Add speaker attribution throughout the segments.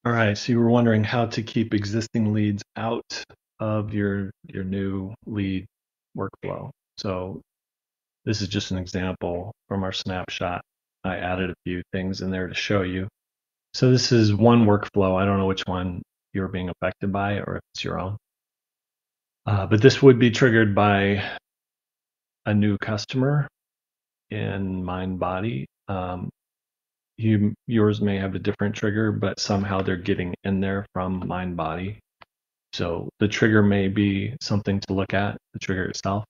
Speaker 1: All right, so you were wondering how to keep existing leads out of your new lead workflow. So this is just an example from our snapshot. I added a few things in there to show you. So this is one workflow. I don't know which one you're being affected by or if it's your own. But this would be triggered by a new customer in MindBody. Yours may have a different trigger, but somehow they're getting in there from MindBody. So the trigger may be something to look at, the trigger itself,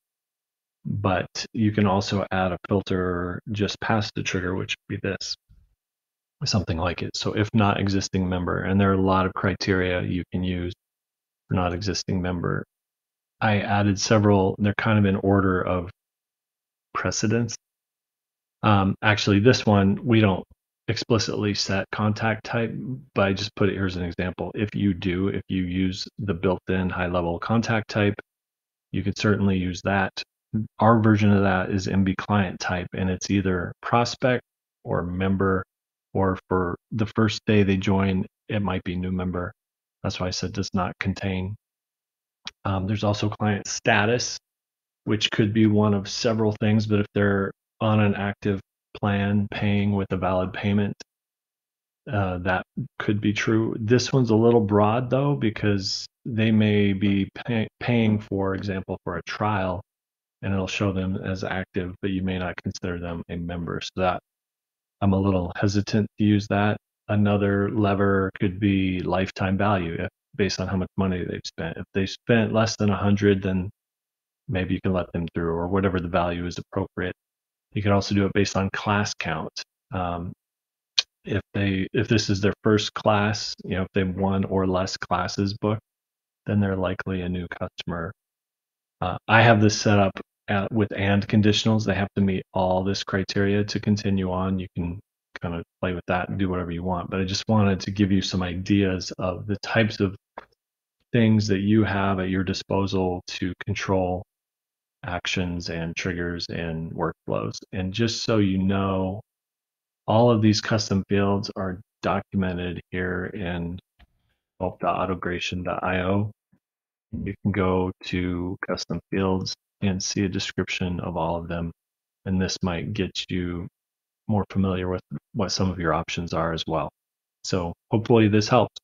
Speaker 1: but you can also add a filter just past the trigger, which would be this, something like it. So if not existing member, and there are a lot of criteria you can use for not existing member. I added several, they're kind of in order of precedence. Actually, this one, we don't explicitly set contact type, but I just put it here as an example. If you use the built-in high-level contact type, you could certainly use that. Our version of that is MB client type, and it's either prospect or member, or for the first day they join, it might be new member. That's why I said does not contain. There's also client status, which could be one of several things, but if they're on an active plan paying with a valid payment, that could be true. This one's a little broad though, because they may be paying, for example, for a trial, and it'll show them as active, but you may not consider them a member. So that I'm a little hesitant to use that. Another lever could be lifetime value, based on how much money they've spent. If they spent less than 100, then maybe you can let them through, or whatever the value is appropriate. You can also do it based on class count. If this is their first class, if they have one or less classes booked, then they're likely a new customer. I have this set up with and conditionals. They have to meet all this criteria to continue on. You can kind of play with that and do whatever you want. But I just wanted to give you some ideas of the types of things that you have at your disposal to control actions and triggers and workflows. And just so you know, all of these custom fields are documented here in help.autogration.io. You can go to custom fields and see a description of all of them. And this might get you more familiar with what some of your options are as well. So hopefully this helps.